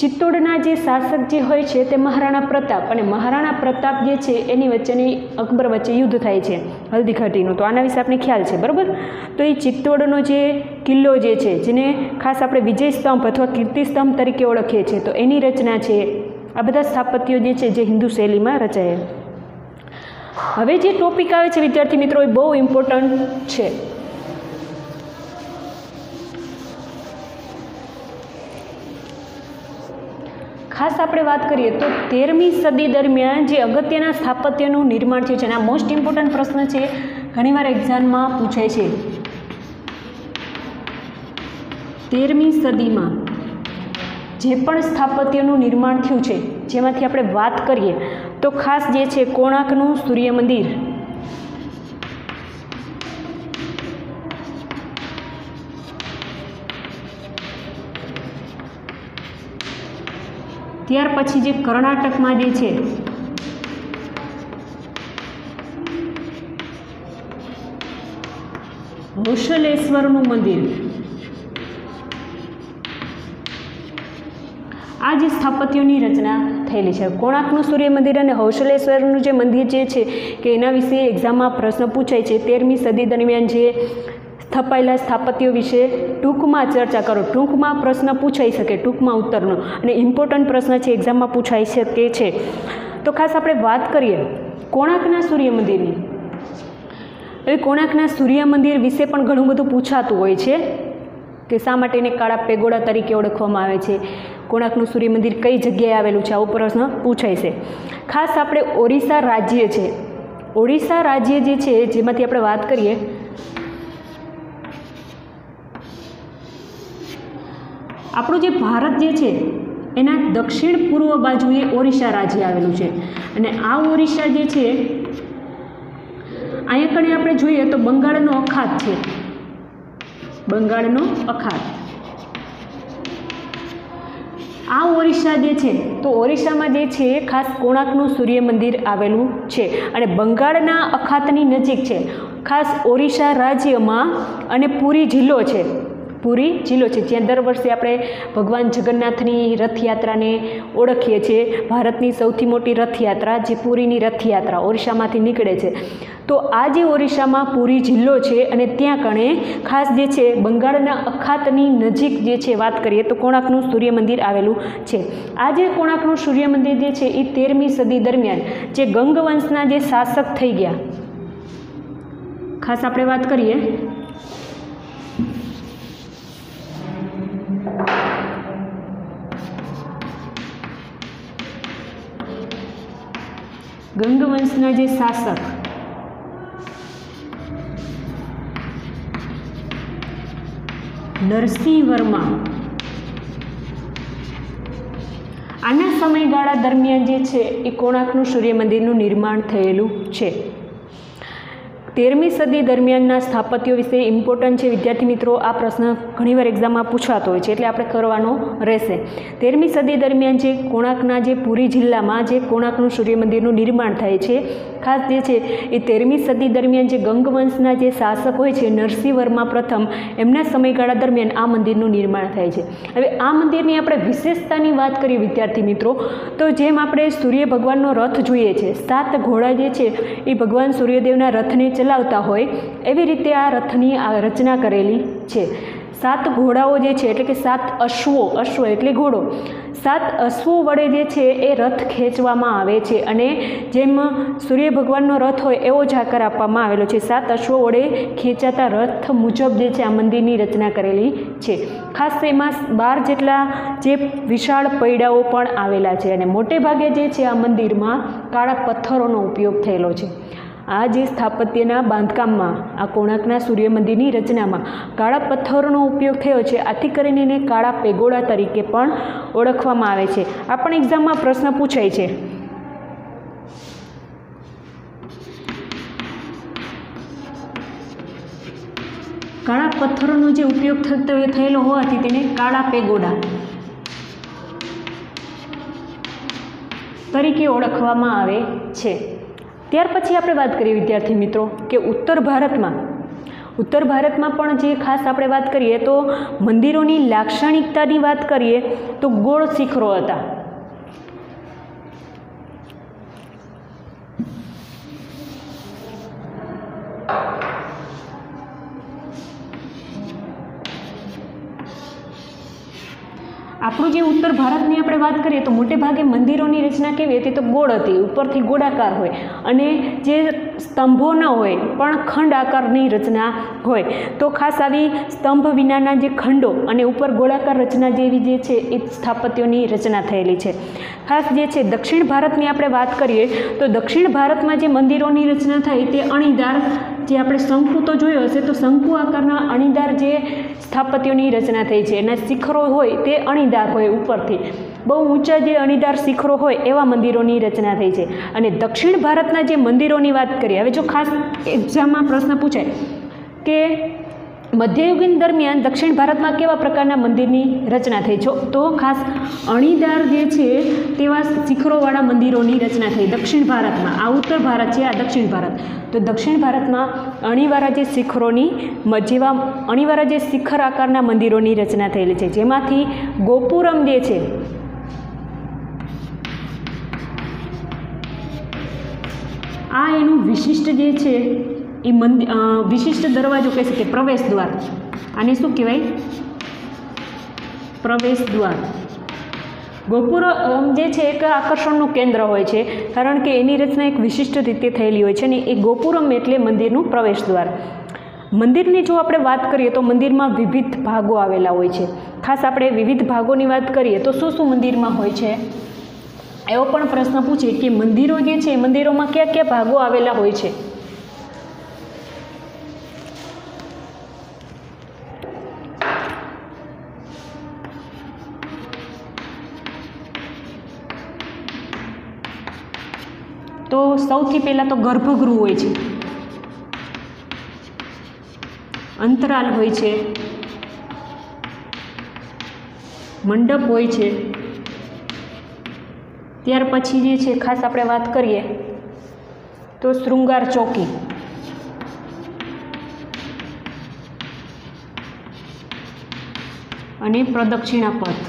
ચિત્તોડના જે શાસક જે હોય છે તે મહારાણા પ્રતાપ, અને મહારાણા પ્રતાપ જે છે એની વચ્ચેની અકબર વચ્ચે યુદ્ધ થાય છે હલ્દીઘાટીનું, તો આના વિશે આપણે ખ્યાલ છે, બરાબર। તો એ ચિત્તોડનો જે કિલ્લો જે છે, જેને ખાસ આપણે વિજય સ્તંભ અથવા કીર્તિ સ્તંભ તરીકે ઓળખીએ છીએ, તો એની રચના છે। આ બધા સ્થાપત્યો જે છે જે હિન્દુ શૈલીમાં રચાયા। હવે જે ટોપિક આવે છે વિદ્યાર્થી મિત્રો, એ બહુ ઇમ્પોર્ટન્ટ છે। ખાસ આપણે વાત કરીએ તો 13મી સદી દરમિયાન જે અગત્યના સ્થાપત્યનું નિર્માણ થયું છે, અને આ મોસ્ટ ઇમ્પોર્ટન્ટ પ્રશ્ન છે, ઘણીવાર એક્ઝામમાં પૂછાય છે। 13મી સદીમાં જે પણ સ્થાપત્યનું નિર્માણ થયું છે, જેમાંથી આપણે વાત કરીએ તો ખાસ જે છે કોણાર્કનું સૂર્ય મંદિર, ત્યાર પછી જે કર્ણાટકમાં જે છે હોસલેશ્વરનું મંદિર, આ જે સ્થાપત્યોની રચના થયેલી છે। કોણાર્કનું સૂર્ય મંદિર અને હોસલેશ્વરનું જે મંદિર જે છે કે એના વિશે એક્ઝામમાં પ્રશ્ન પૂછાય છે। 13મી સદી દરમિયાન જે સ્થપાયેલા સ્થાપત્યો વિશે ટૂંકમાં ચર્ચા કરો, ટૂંકમાં પ્રશ્ન પૂછાઈ શકે, ટૂંકમાં ઉત્તરનો, અને ઇમ્પોર્ટન્ટ પ્રશ્ન છે, એક્ઝામમાં પૂછાઈ શકે છે। તો ખાસ આપણે વાત કરીએ કોણાર્કના સૂર્ય મંદિરની। હવે કોણાર્કના સૂર્ય મંદિર વિશે પણ ઘણું બધું પૂછાતું હોય છે કે શા માટે એને કાળા પેગોડા તરીકે ઓળખવામાં આવે છે, કોણાર્કનું સૂર્ય મંદિર કઈ જગ્યાએ આવેલું છે, આવો પ્રશ્ન પૂછાય છે। ખાસ આપણે ઓરિસ્સા રાજ્ય છે, ઓરિસ્સા રાજ્ય જે છે જેમાંથી આપણે વાત કરીએ આપણું જે ભારત જે છે એના દક્ષિણ પૂર્વ બાજુએ ઓરિસ્સા રાજ્ય આવેલું છે, અને આ ઓરિસ્સા જે છે અહીંયા કણે આપણે જોઈએ તો બંગાળનો અખાત છે, બંગાળનો અખાત, ઓરિસ્સા જે છે તો ઓરિસ્સામાં જે છે ખાસ કોણાર્કનું સૂર્ય મંદિર આવેલું છે અને બંગાળના અખાતની નજીક છે, ખાસ ઓરિસ્સા રાજ્યમાં, અને પુરી જિલ્લો છે, પુરી જિલ્લો છે જ્યાં દર વર્ષે આપણે ભગવાન જગન્નાથની રથયાત્રાને ઓળખીએ છીએ. ભારતની સૌથી મોટી રથયાત્રા જે પુરીની રથયાત્રા ઓરિસ્સામાંથી નીકળે છે. તો આ જે ઓરિસ્સામાં પુરી જિલ્લો છે અને ત્યાં કણે ખાસ જે છે બંગાળના અખાતની નજીક જે છે વાત કરીએ તો કોણાર્કનું સૂર્ય મંદિર આવેલું છે. આ જે કોણાર્કનું સૂર્ય મંદિર જે છે એ 13મી સદી દરમિયાન જે ગંગ વંશના જે શાસક થઈ ગયા, ખાસ આપણે વાત કરીએ ગંગ વંશના જે શાસક નરસિંહ વર્મા, આના સમયગાળા દરમિયાન જે છે એ કોણાર્કનું સૂર્ય મંદિરનું નિર્માણ થયેલું છે. 13મી સદી દરમિયાનના સ્થાપત્યો વિશે ઇમ્પોર્ટન્ટ છે વિદ્યાર્થી મિત્રો. આ પ્રશ્ન ઘણીવાર એક્ઝામમાં પૂછાતો હોય છે એટલે આપણે કરવાનો રહેશે. 13મી સદી દરમિયાન જે કોણાર્કના જે પુરી જિલ્લામાં જે કોણાર્કનું સૂર્ય મંદિરનું નિર્માણ થાય છે, ખાસ જે છે એ 13મી સદી દરમિયાન જે ગંગ વંશના જે શાસક હોય છે નરસિંહ વર્મા પ્રથમ, એમના સમયગાળા દરમિયાન આ મંદિરનું નિર્માણ થાય છે. હવે આ મંદિરની આપણે વિશેષતાની વાત કરીએ વિદ્યાર્થી મિત્રો, તો જેમ આપણે સૂર્ય ભગવાનનો રથ જોઈએ છે, 7 ઘોડા જે છે એ ભગવાન સૂર્યદેવના રથને ચલાવતા હોય એવી રીતે આ રથની રચના કરેલી છે. 7 ઘોડાઓ જે છે એટલે કે 7 અશ્વો, અશ્વ એટલે ઘોડો, 7 અશ્વો વડે જે છે એ રથ ખેંચવામાં આવે છે અને જેમ સૂર્ય ભગવાનનો રથ હોય એવો જ આકાર આપવામાં આવેલો છે. 7 અશ્વો વડે ખેંચાતા રથ મુજબ જે છે આ મંદિરની રચના કરેલી છે. ખાસ એમાં 12 જેટલા જે વિશાળ પૈડાઓ પણ આવેલા છે અને મોટે ભાગે જે છે આ મંદિરમાં કાળા પથ્થરોનો ઉપયોગ થયેલો છે. આ જે સ્થાપત્યના બાંધકામમાં આ કોણાર્કના સૂર્ય મંદિરની રચનામાં કાળા પથ્થરોનો ઉપયોગ થયો છે. આથી કરીને એને કાળા પેગોડા તરીકે પણ ઓળખવામાં આવે છે. આ પણ એક્ઝામમાં પ્રશ્ન પૂછાય છે. કાળા પથ્થરોનો જે ઉપયોગ થયેલો હોવાથી તેને કાળા પેગોડા તરીકે ઓળખવામાં આવે છે. ત્યાર પછી આપણે વાત કરીએ વિદ્યાર્થી મિત્રો કે ઉત્તર ભારતમાં પણ જે ખાસ આપણે વાત કરીએ તો મંદિરોની લાક્ષણિકતાની વાત કરીએ તો ગોળ શિખરો હતા. આપણું જે ઉત્તર ભારતની આપણે વાત કરીએ તો મોટે ભાગે મંદિરોની રચના કેવી હતી તો ગોળ હતી, ઉપરથી ગોળાકાર હોય અને જે સ્તંભો ન હોય પણ ખંડ આકારની રચના હોય. તો ખાસ આવી સ્તંભ વિનાના જે ખંડો અને ઉપર ગોળાકાર રચના જેવી જે છે એ સ્થાપત્યોની રચના થયેલી છે. ખાસ જે છે દક્ષિણ ભારતની આપણે વાત કરીએ તો દક્ષિણ ભારતમાં જે મંદિરોની રચના થઈ તે અણીદાર, જે આપણે શંકુ તો જોયો હશે તો શંકુ આકારના અણીદાર જે સ્થાપત્યોની રચના થઈ છે. એના શિખરો હોય તે અણીદાર હોય, ઉપરથી બહુ ઊંચા જે અણીદાર શિખરો હોય એવા મંદિરોની રચના થઈ છે. અને દક્ષિણ ભારતના જે મંદિરોની વાત કરીએ, હવે જો ખાસ એક્ઝામમાં પ્રશ્ન પૂછાય કે મધ્યયુગીન દરમિયાન દક્ષિણ ભારતમાં કેવા પ્રકારના મંદિરની રચના થઈ છે તો ખાસ અણીદાર જે છે તેવા શિખરોવાળા મંદિરોની રચના થઈ દક્ષિણ ભારતમાં. આ ઉત્તર ભારત છે, આ દક્ષિણ ભારત. તો દક્ષિણ ભારતમાં અણીવાળા જે શિખરોની જેવા અણીવાળા જે શિખર આકારના મંદિરોની રચના થયેલી છે, જેમાંથી ગોપુરમ જે છે આ એનું વિશિષ્ટ જે છે એ વિશિષ્ટ દરવાજો કહી શકીએ, પ્રવેશ દ્વાર. આને શું કહેવાય? પ્રવેશ દ્વાર. ગોપુરમ જે છે એક આકર્ષણનું કેન્દ્ર હોય છે, કારણ કે એની રચના એક વિશિષ્ટ રીતે થયેલી હોય છે અને એ ગોપુરમ એટલે મંદિરનું પ્રવેશ દ્વાર. મંદિરની જો આપણે વાત કરીએ તો મંદિરમાં વિવિધ ભાગો આવેલા હોય છે. ખાસ આપણે વિવિધ ભાગોની વાત કરીએ તો શું શું મંદિરમાં હોય છે એવો પણ પ્રશ્ન પૂછે કે મંદિરો જે છે મંદિરોમાં કયા કયા ભાગો આવેલા હોય છે. તો સૌથી પહેલાં તો ગર્ભગૃહ હોય છે, અંતરાલ હોય છે, મંડપ હોય છે, ત્યાર પછી જે છે ખાસ આપણે વાત કરીએ તો શૃંગાર ચોકી, અને પ્રદક્ષિણા પથ.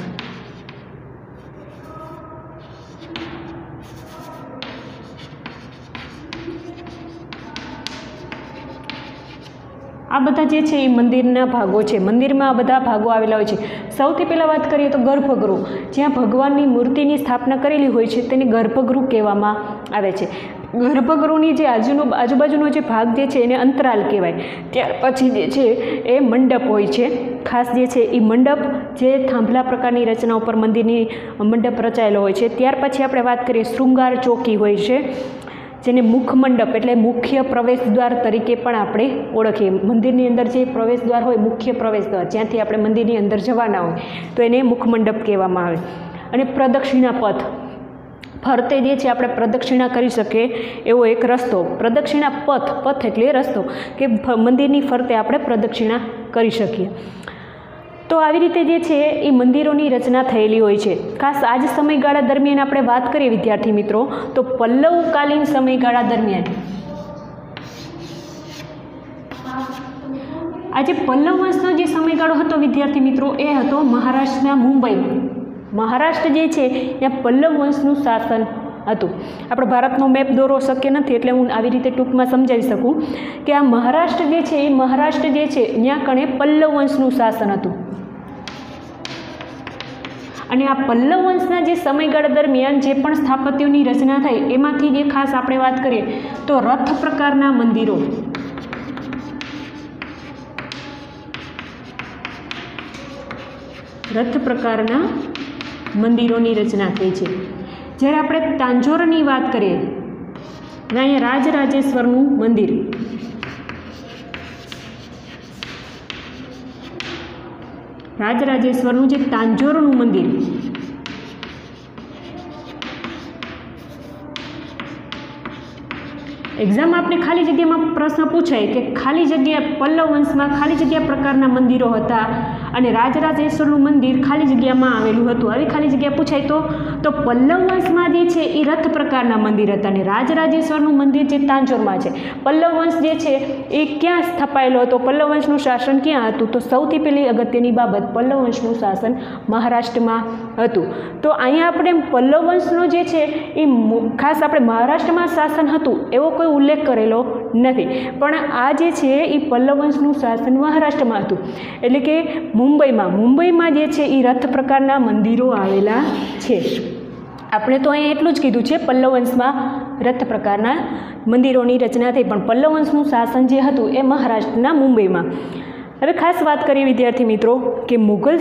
આ બધા જે છે એ મંદિરના ભાગો છે. મંદિરમાં આ બધા ભાગો આવેલા હોય છે. સૌથી પહેલાં વાત કરીએ તો ગર્ભગૃહ, જ્યાં ભગવાનની મૂર્તિની સ્થાપના કરેલી હોય છે તેને ગર્ભગૃહ કહેવામાં આવે છે. ગર્ભગૃહની જે આજુબાજુનો જે ભાગ જે છે એને અંતરાલ કહેવાય. ત્યાર પછી જે છે એ મંડપ હોય છે. ખાસ જે છે એ મંડપ જે થાંભલા પ્રકારની રચના ઉપર મંદિરની મંડપ રચાયેલો હોય છે. ત્યાર પછી આપણે વાત કરીએ શૃંગાર ચોકી હોય છે, જેને મુખ મંડપ એટલે મુખ્ય પ્રવેશદ્વાર તરીકે પણ આપણે ઓળખીએ. મંદિરની અંદર જે પ્રવેશદ્વાર હોય, મુખ્ય પ્રવેશદ્વાર, જ્યાંથી આપણે મંદિરની અંદર જવાના હોય તો એને મુખ મંડપ કહેવામાં આવે. અને પ્રદક્ષિણા પથ, ફરતે જે છે આપણે પ્રદક્ષિણા કરી શકીએ એવો એક રસ્તો. પ્રદક્ષિણા પથ, પથ એટલે રસ્તો કે મંદિરની ફરતે આપણે પ્રદક્ષિણા કરી શકીએ. તો આવી રીતે જે છે એ મંદિરોની રચના થયેલી હોય છે. ખાસ આ જ સમયગાળા દરમિયાન આપણે વાત કરીએ વિદ્યાર્થી મિત્રો તો પલ્લવકાલીન સમયગાળા દરમિયાન આજે પલ્લવ વંશનો જે સમયગાળો હતો વિદ્યાર્થી મિત્રો એ હતો મહારાષ્ટ્રના મુંબઈમાં. મહારાષ્ટ્ર જે છે ત્યાં પલ્લવ વંશનું શાસન હતું. આપણો ભારતનો મેપ દોરવો શક્ય નથી એટલે હું આવી રીતે ટૂંકમાં સમજાવી શકું કે આ મહારાષ્ટ્ર જે છે એ મહારાષ્ટ્ર જે છે ત્યાં કણે પલ્લવ વંશનું શાસન હતું. અને આ પલ્લવ વંશના જે સમયગાળા દરમિયાન જે પણ સ્થાપત્યોની રચના થઈ એમાંથી જે ખાસ આપણે વાત કરીએ તો રથ પ્રકારના મંદિરો, રથ પ્રકારના મંદિરોની રચના થઈ છે. જ્યારે આપણે તાંજોરની વાત કરીએ તો અહીંયા રાજરાજેશ્વરનું મંદિર, રાજરાજેશ્વરનું જે તાંજોરનું મંદિર, એક્ઝામમાં આપણે ખાલી જગ્યામાં પ્રશ્ન પૂછાય કે ખાલી જગ્યા પલ્લવ વંશમાં ખાલી જગ્યા પ્રકારના મંદિરો હતા અને રાજરાજેશ્વરનું મંદિર ખાલી જગ્યામાં આવેલું હતું. આવી ખાલી જગ્યા પૂછાય તો પલ્લવ વંશમાં જે છે એ રથ પ્રકારના મંદિર હતા અને રાજરાજેશ્વરનું મંદિર જે તાંજોરમાં છે. પલ્લવ વંશ જે છે એ ક્યાં સ્થપાયેલો હતો, પલ્લવ વંશનું શાસન ક્યાં હતું તો સૌથી પહેલી અગત્યની બાબત પલ્લવ વંશનું શાસન મહારાષ્ટ્રમાં હતું. તો અહીંયા આપણે પલ્લવ વંશનો જે છે એ ખાસ આપણે મહારાષ્ટ્રમાં શાસન હતું એવો કોઈ ઉલ્લેખ કરેલો નથી, પણ આ જે છે એ પલ્લવ વંશનું શાસન મહારાષ્ટ્રમાં હતું. એટલે કે મુંબઈમાં જે છે એ રથ પ્રકારના મંદિરો આવેલા છે. આપણે તો અહીં એટલું જ કીધું છે પલ્લવ વંશમાં રથ પ્રકારના મંદિરોની રચના થઈ, પણ પલ્લવ વંશનું શાસન જે હતું એ મહારાષ્ટ્રના મુંબઈમાં. હવે ખાસ વાત કરીએ વિદ્યાર્થી મિત્રો કે મુઘલ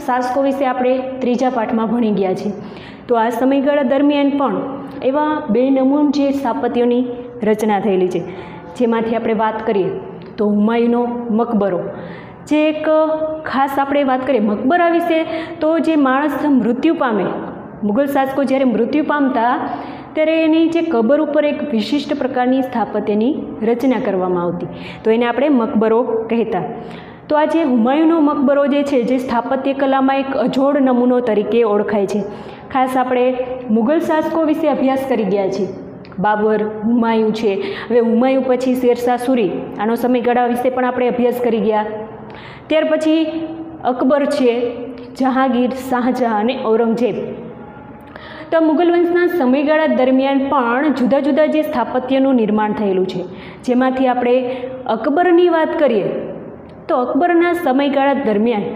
શાસકો વિશે આપણે ત્રીજા પાઠમાં ભણી ગયા છીએ. તો આ સમયગાળા દરમિયાન પણ એવા બે નમૂન જે સ્થાપત્યોની રચના થયેલી છે, જેમાંથી આપણે વાત કરીએ તો હુમાયુનો મકબરો, જે એક ખાસ આપણે વાત કરીએ મકબરા વિશે તો જે માણસ મૃત્યુ પામે, મુઘલ શાસકો જ્યારે મૃત્યુ પામતા ત્યારે એની જે કબર ઉપર એક વિશિષ્ટ પ્રકારની સ્થાપત્યની રચના કરવામાં આવતી, તો એને આપણે મકબરો કહેતા. તો આ જે હુમાયુનો મકબરો જે છે જે સ્થાપત્ય કલામાં એક અજોડ નમૂનો તરીકે ઓળખાય છે. ખાસ આપણે મુઘલ શાસકો વિશે અભ્યાસ કરી ગયા છીએ. બાબર, હુમાયુ છે. હવે હુમાયુ પછી શેરશાહ સૂરી, આનો સમયગાળા વિશે પણ આપણે અભ્યાસ કરી ગયા. ત્યાર પછી અકબર છે, જહાંગીર, શાહજહાં અને ઔરંગઝેબ. તો મુઘલ વંશના સમયગાળા દરમિયાન પણ જુદા જુદા જે સ્થાપત્યનું નિર્માણ થયેલું છે, જેમાંથી આપણે અકબરની વાત કરીએ તો અકબરના સમયગાળા દરમિયાન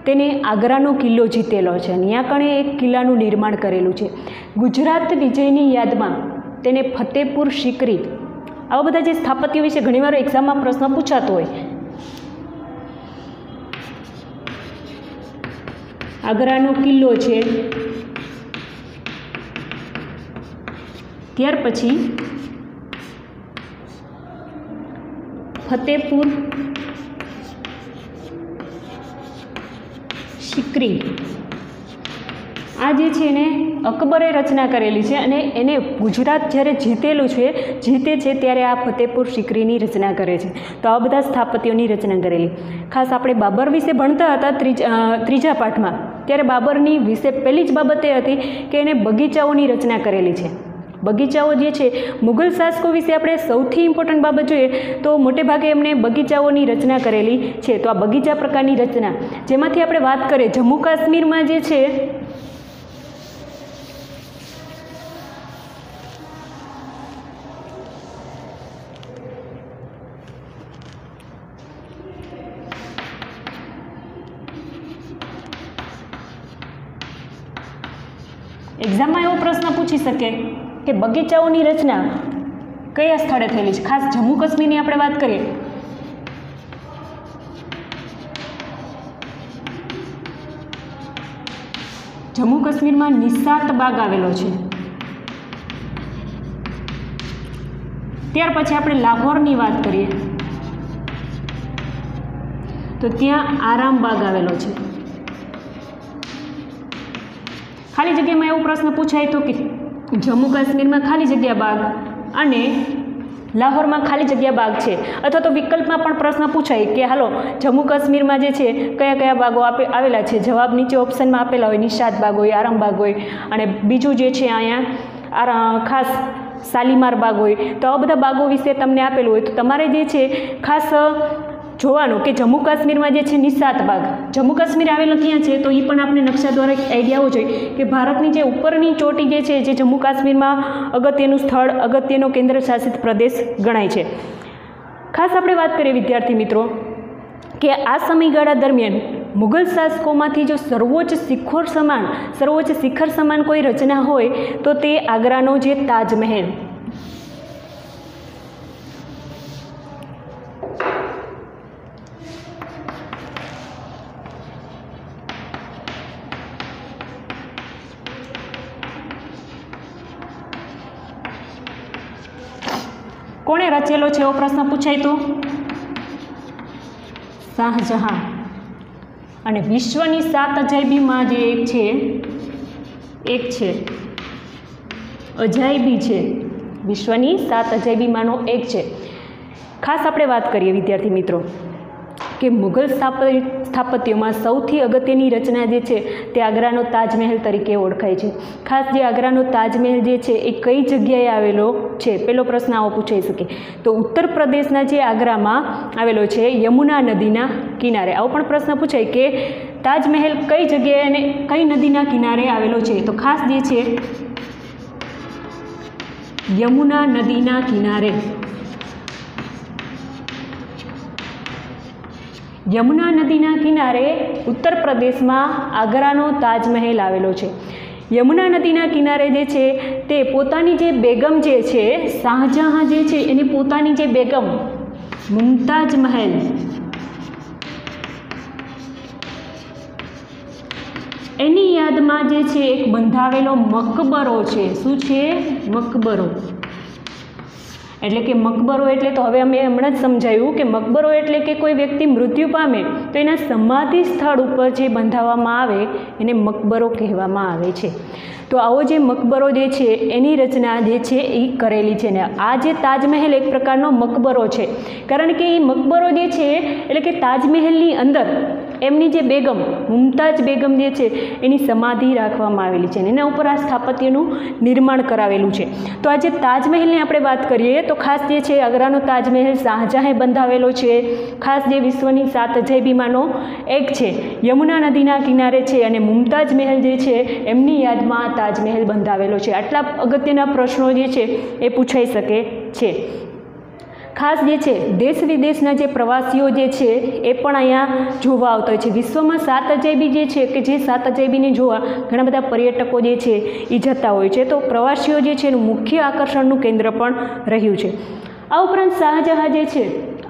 તેને આગ્રાનો કિલ્લો જીતેલો છે. ત્યાં કણે એક કિલ્લાનું નિર્માણ કરેલું છે. ગુજરાત વિજયની યાદમાં તેને ફતેપુર સિકરી, આવા બધા જે સ્થાપત્યો વિશે ઘણીવાર એક્ઝામમાં પ્રશ્ન પૂછાતો હોય. આગ્રાનો કિલ્લો છે, ત્યાર પછી ફતેપુર સિકરી, આ જે છે એને અકબરે રચના કરેલી છે અને એને ગુજરાત જ્યારે જીતે છે ત્યારે આ ફતેપુર સિકરીની રચના કરે છે. તો આ બધા સ્થાપત્યોની રચના કરેલી. ખાસ આપણે બાબર વિશે ભણતા હતા ત્રીજા પાઠમાં, ત્યારે બાબરની વિશે પહેલી જ બાબત એ હતી કે એને બગીચાઓની રચના કરેલી છે. બગીચાઓ જે છે મુઘલ શાસકો વિશે આપણે સૌથી ઇમ્પોર્ટન્ટ બાબત જોઈએ તો મોટે ભાગે એમણે બગીચાઓની રચના કરેલી છે. તો આ બગીચા પ્રકારની રચના જેમાંથી આપણે વાત કરીએ જમ્મુ કાશ્મીરમાં જે છે એક્ઝામમાં એવો પ્રશ્ન પૂછી શકે કે બગીચાઓની રચના કયા સ્થળે થયેલી છે. ખાસ જમ્મુ કાશ્મીરની આપણે વાત કરીએ જમ્મુ કાશ્મીરમાં નિશાત બાગ આવેલો છે. ત્યાર પછી આપણે લાહોરની વાત કરીએ તો ત્યાં આરામ બાગ આવેલો છે. ખાલી જગ્યામાં એવો પ્રશ્ન પૂછાય તો કે જમ્મુ કાશ્મીરમાં ખાલી જગ્યા બાગ અને લાહોરમાં ખાલી જગ્યા બાગ છે, અથવા તો વિકલ્પમાં પણ પ્રશ્ન પૂછાય કે હાલો જમ્મુ કાશ્મીરમાં જે છે કયા કયા બાગો આવેલા છે. જવાબ નીચે ઓપ્શનમાં આપેલા હોય, નિશાત બાગ હોય, આરામ બાગ હોય અને બીજું જે છે અહીંયા ખાસ શાલીમાર બાગ હોય. તો આવા બધા બાગો વિશે તમને આપેલું હોય તો તમારે જે છે ખાસ જોવાનું કે જમ્મુ કાશ્મીરમાં જે છે નિશાત બાગ, જમ્મુ કાશ્મીર આવેલો ક્યાં છે તો એ પણ આપણે નકશા દ્વારા એક આઈડિયા આવવો જોઈએ કે ભારતની જે ઉપરની ચોટી જે છે જે જમ્મુ કાશ્મીરમાં અગત્યનું સ્થળ, અગત્યનો કેન્દ્ર શાસિત પ્રદેશ ગણાય છે. ખાસ આપણે વાત કરીએ વિદ્યાર્થી મિત્રો કે આ સમયગાળા દરમિયાન મુઘલ શાસકોમાંથી જો સર્વોચ્ચ શિખર સમાન કોઈ રચના હોય તો તે આગ્રાનો જે તાજમહેલ. કોણે રચેલો છે એવો પ્રશ્ન પૂછાય તો શાહજહાં. અને વિશ્વની 7 અજાયબીમાં જે એક છે અજાયબી છે, વિશ્વની 7 અજાયબીમાંનો એક છે. ખાસ આપણે વાત કરીએ વિદ્યાર્થી મિત્રો કે મુઘલ સ્થાપત્યમાં સૌથી અગત્યની રચના જે છે તે આગ્રાનો તાજમહેલ તરીકે ઓળખાય છે. ખાસ જે આગ્રાનો તાજમહેલ જે છે એ કઈ જગ્યાએ આવેલો છે પહેલો પ્રશ્ન આવો પૂછાઈ શકે તો ઉત્તર પ્રદેશના જે આગ્રામાં આવેલો છે યમુના નદીના કિનારે. આવો પણ પ્રશ્ન પૂછાય કે તાજમહેલ કઈ જગ્યાએ અને કઈ નદીના કિનારે આવેલો છે તો ખાસ જે છે યમુના નદીના કિનારે. યમુના નદીના કિનારે ઉત્તર પ્રદેશમાં આગ્રાનો તાજમહેલ આવેલો છે. યમુના નદીના કિનારે જે છે તે પોતાની જે બેગમ જે છે શાહજહાં જે છે એની પોતાની જે બેગમ મુમતાજ મહેલ એની યાદમાં જે છે એક બંધાવેલો મકબરો છે. શું છે? મકબરો. એટલે કે મકબરો એટલે તો હવે અમે હમણાં જ સમજાયું કે મકબરો એટલે કે કોઈ વ્યક્તિ મૃત્યુ પામે તો એના સમાધિ સ્થળ ઉપર જે બંધાવવામાં આવે એને મકબરો કહેવામાં આવે છે. તો આવો જે મકબરો જે છે એની રચના જે છે એ કરેલી છે. ને આ જે તાજમહેલ એક પ્રકારનો મકબરો છે, કારણ કે એ મકબરો જે છે એટલે કે તાજમહેલની અંદર એમની જે બેગમ મુમતાજ બેગમ જે છે એની સમાધિ રાખવામાં આવેલી છે અને એના ઉપર આ સ્થાપત્યનું નિર્માણ કરાવેલું છે. તો આ જે તાજમહેલની આપણે વાત કરીએ તો ખાસ જે છે આગ્રાનો તાજમહેલ શાહજહાંએ બંધાવેલો છે. ખાસ જે વિશ્વની 7 અજાયબીમાંનો એક છે, યમુના નદીના કિનારે છે અને મુમતાજ મહેલ જે છે એમની યાદમાં તાજમહેલ બંધાવેલો છે. આટલા અગત્યના પ્રશ્નો જે છે એ પૂછાઈ શકે છે. ખાસ જે છે દેશ વિદેશના જે પ્રવાસીઓ જે છે એ પણ અહીંયા જોવા આવતા હોય છે. વિશ્વમાં 7 અજાયબી જે છે કે જે 7 અજાયબીને જોવા ઘણા બધા પર્યટકો જે છે એ જતા હોય છે. તો પ્રવાસીઓ જે છે એનું મુખ્ય આકર્ષણનું કેન્દ્ર પણ રહ્યું છે. આ ઉપરાંત શાહજહાં જે છે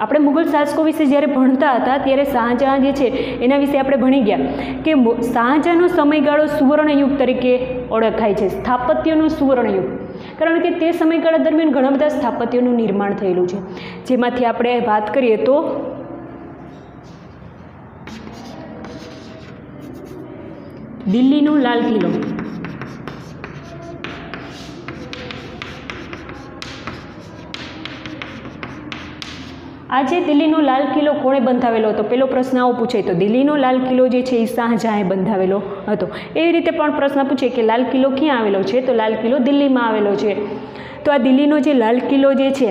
આપણે મુઘલ શાસકો વિશે જ્યારે ભણતા હતા ત્યારે શાહજહાં જે છે એના વિશે આપણે ભણી ગયા કે શાહજહાંનો સમયગાળો સુવર્ણયુગ તરીકે ઓળખાય છે, સ્થાપત્યનો સુવર્ણયુગ. કારણ કે તે સમયગાળા દરમિયાન ઘણા બધા સ્થાપત્યોનું નિર્માણ થયેલું છે. જેમાંથી આપણે વાત કરીએ તો દિલ્હીનો લાલ કિલ્લો, આજે દિલ્હીનો લાલ કિલ્લો કોણે બંધાવેલો હતો? પહેલો પ્રશ્ન આવો પૂછાય તો દિલ્હીનો લાલ કિલ્લો જે છે એ શાહજહાંએ બંધાવેલો હતો. એવી રીતે પણ પ્રશ્ન પૂછે કે લાલ કિલ્લો ક્યાં આવેલો છે? તો લાલ કિલ્લો દિલ્હીમાં આવેલો છે. તો આ દિલ્હીનો જે લાલ કિલ્લો જે છે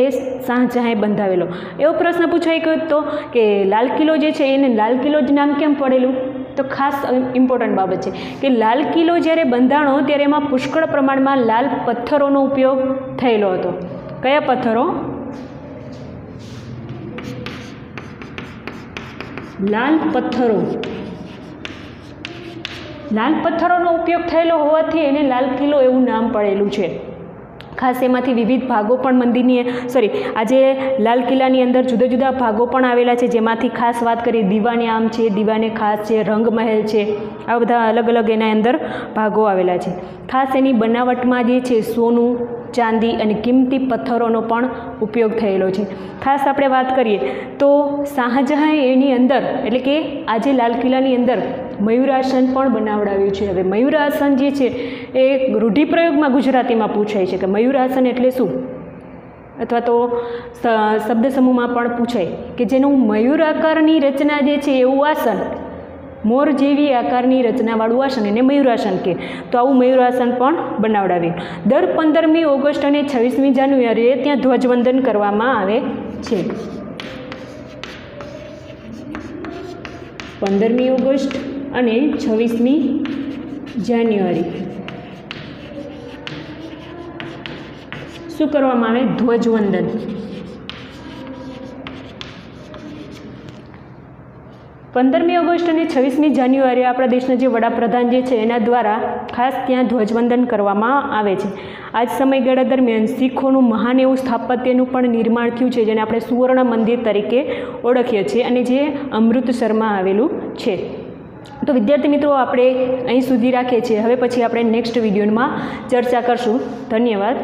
એ શાહજહાંએ બંધાવેલો. એવો પ્રશ્ન પૂછાઈ ગયો તો કે લાલ કિલ્લો જે છે એને લાલ કિલ્લો જ નામ કેમ પડેલું? તો ખાસ ઇમ્પોર્ટન્ટ બાબત છે કે લાલ કિલ્લો જ્યારે બંધાણો ત્યારે એમાં પુષ્કળ પ્રમાણમાં લાલ પથ્થરોનો ઉપયોગ થયેલો હતો. કયા પથ્થરો? લાલ પથ્થરો. લાલ પથ્થરોનો ઉપયોગ થયેલો હોવાથી એને લાલ કિલ્લો એવું નામ પડેલું છે. ખાસ એમાંથી વિવિધ ભાગો પણ મંદિરની આજે લાલ કિલ્લાની અંદર જુદા જુદા ભાગો પણ આવેલા છે, જેમાંથી ખાસ વાત કરીએ દીવાને આમ છે, દીવાને ખાસ છે, રંગમહેલ છે, આ બધા અલગ અલગ એના અંદર ભાગો આવેલા છે. ખાસ એની બનાવટમાં જે છે સોનું, ચાંદી અને કિંમતી પથ્થરોનો પણ ઉપયોગ થયેલો છે. ખાસ આપણે વાત કરીએ તો શાહજહાંએ એની અંદર એટલે કે આજે લાલ કિલ્લાની અંદર મયુરાસન પણ બનાવડાવ્યું છે. હવે મયુરાસન જે છે એ રૂઢિપ્રયોગમાં ગુજરાતીમાં પૂછાય છે કે મયુરાસન એટલે શું, અથવા તો શબ્દ સમૂહમાં પણ પૂછાય કે જેનું મયુર આકારની રચના જે છે એવું આસન, મોર જેવી આકારની રચનાવાળું આસન એને મયુરાસન કહે. તો આવું મયુરાસન પણ બનાવડાવ્યું. દર 15મી ઓગસ્ટ અને 26મી જાન્યુઆરીએ ત્યાં ધ્વજવંદન કરવામાં આવે છે. 15મી ઓગસ્ટ અને 26મી જાન્યુઆરી શું કરવામાં આવે? ધ્વજવંદન. પંદરમી ઓગસ્ટ અને 26મી જાન્યુઆરી આપણા દેશના જે વડાપ્રધાન જે છે એના દ્વારા ખાસ ત્યાં ધ્વજવંદન કરવામાં આવે છે. આ જ સમયગાળા દરમિયાન શીખોનું મહાન એવું સ્થાપત્યનું પણ નિર્માણ થયું છે, જેને આપણે સુવર્ણ મંદિર તરીકે ઓળખીએ છીએ અને જે અમૃતસરમાં આવેલું છે. તો વિદ્યાર્થી મિત્રો આપણે અહીં સુધી રાખીએ છીએ. હવે પછી આપણે નેક્સ્ટ વિડીયોમાં ચર્ચા કરશું. ધન્યવાદ.